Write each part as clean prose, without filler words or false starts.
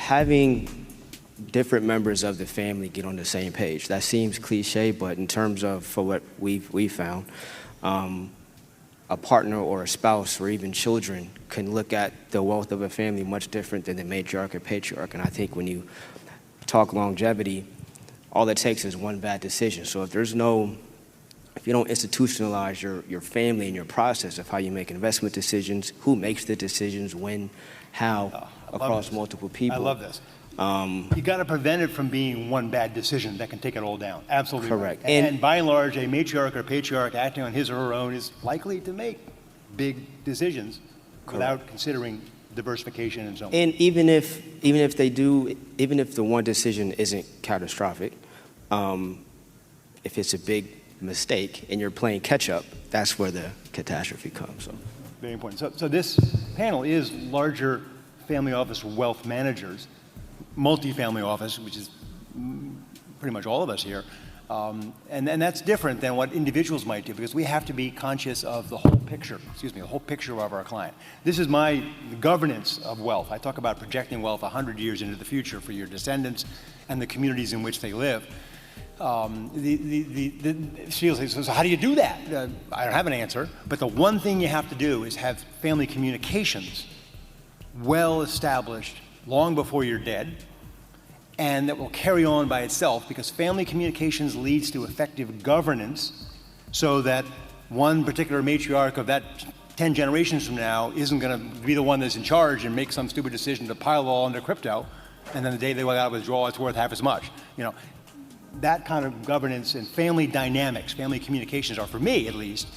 having different members of the family get on the same page. That seems cliche, but in terms of, for what we've found, a partner or a spouse or even children can look at the wealth of a family much different than the matriarch or patriarch. And I think when you talk longevity, all it takes is one bad decision. So if you don't institutionalize your family and your process of how you make investment decisions, who makes the decisions, when, how, across multiple people. I love this. You got to prevent it from being one bad decision that can take it all down. Absolutely. Correct. Right. And by and large, a matriarch or patriarch acting on his or her own is likely to make big decisions without considering diversification and so on. And even if the one decision isn't catastrophic, if it's a big mistake and you're playing catch up, that's where the catastrophe comes. So. Very important. So this panel is larger family office wealth managers, multifamily office, which is pretty much all of us here. And that's different than what individuals might do, because we have to be conscious of the whole picture, the whole picture of our client. This is my governance of wealth. I talk about projecting wealth 100 years into the future for your descendants and the communities in which they live. Sheila says, so how do you do that? I don't have an answer, but the one thing you have to do is have family communications well established long before you're dead, and that will carry on by itself, because family communications leads to effective governance, so that one particular matriarch of that 10 generations from now isn't going to be the one that's in charge and make some stupid decision to pile it all into crypto, and then the day they want to withdraw, it's worth half as much. That kind of governance and family dynamics, family communications are, for me at least,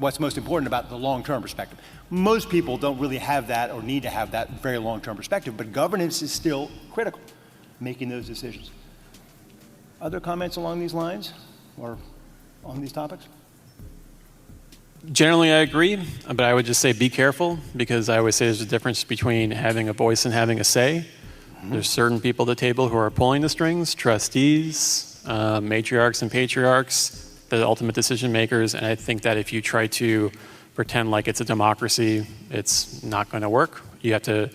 what's most important about the long-term perspective. Most people don't really have that or need to have that very long-term perspective, but governance is still critical, making those decisions. Other comments along these lines or on these topics? Generally, I agree, but I would just say be careful, because I always say there's a difference between having a voice and having a say. There's certain people at the table who are pulling the strings, trustees, matriarchs and patriarchs, the ultimate decision makers, and I think that if you try to pretend like it's a democracy, it's not going to work. You have to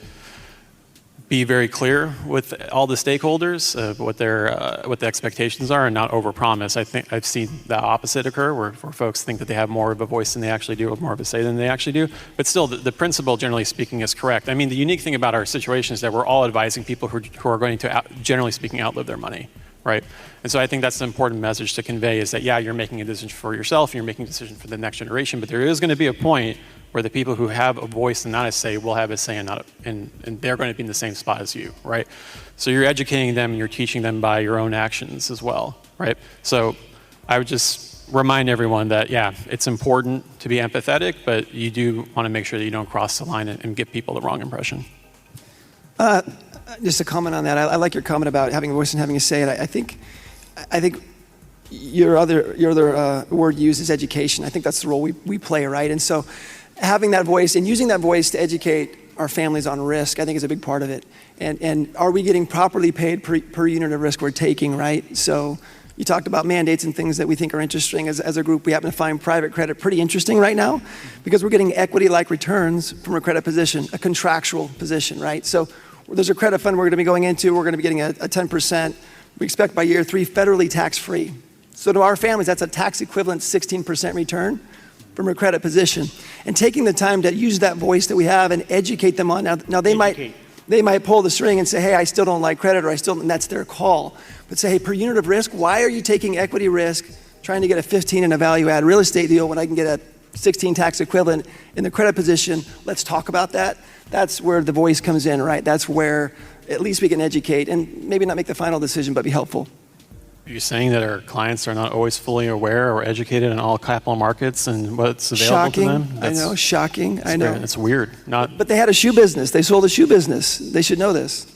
be very clear with all the stakeholders of what the expectations are, and not overpromise. I think I've seen the opposite occur, where folks think that they have more of a voice than they actually do, or more of a say than they actually do. But still, the principle, generally speaking, is correct. I mean, the unique thing about our situation is that we're all advising people who are going to, generally speaking, outlive their money, right? And so I think that's an important message to convey, is that, yeah, you're making a decision for yourself, you're making a decision for the next generation, but there is going to be a point where the people who have a voice and not a say will have a say, and they're going to be in the same spot as you, right? So you're educating them, and you're teaching them by your own actions as well, right? So I would just remind everyone that, yeah, it's important to be empathetic, but you do want to make sure that you don't cross the line and give people the wrong impression. Just a comment on that. I like your comment about having a voice and having a say. And I think your other word used is education. I think that's the role we play, right? And so having that voice and using that voice to educate our families on risk, I think is a big part of it. And are we getting properly paid per unit of risk we're taking, right? So you talked about mandates and things that we think are interesting. As a group, we happen to find private credit pretty interesting right now, because we're getting equity-like returns from a credit position, a contractual position, right? So there's a credit fund we're going to be going into. We're going to be getting a 10%. We expect by year 3, federally tax-free. So to our families, that's a tax equivalent 16% return from a credit position. And taking the time to use that voice that we have and educate them on. Now they might pull the string and say, hey, I still don't like credit, or and that's their call. But say, hey, per unit of risk, why are you taking equity risk, trying to get a 15 in a value-add real estate deal when I can get a 16 tax equivalent in the credit position? Let's talk about that. That's where the voice comes in, right? That's where at least we can educate and maybe not make the final decision, but be helpful. Are you saying that our clients are not always fully aware or educated in all capital markets and what's available to them? I know, shocking. I know. It's weird. But they had a shoe business. They sold a shoe business. They should know this.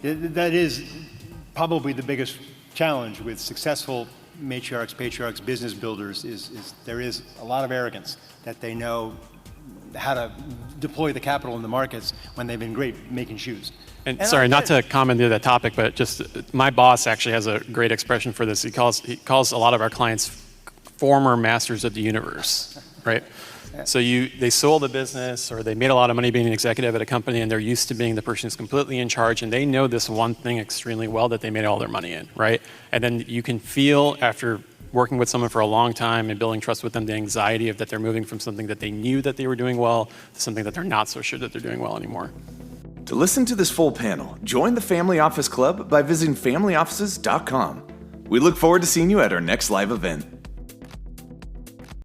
That is probably the biggest challenge with successful matriarchs, patriarchs, business builders is there is a lot of arrogance that they know how to deploy the capital in the markets when they've been great making shoes. And sorry, not to comment on that topic, but just my boss actually has a great expression for this. He calls a lot of our clients former masters of the universe, right? So they sold a business or they made a lot of money being an executive at a company and they're used to being the person who's completely in charge and they know this one thing extremely well that they made all their money in, right? And then you can feel after working with someone for a long time and building trust with them, the anxiety of that they're moving from something that they knew that they were doing well to something that they're not so sure that they're doing well anymore. To listen to this full panel, join the Family Office Club by visiting familyoffices.com. We look forward to seeing you at our next live event.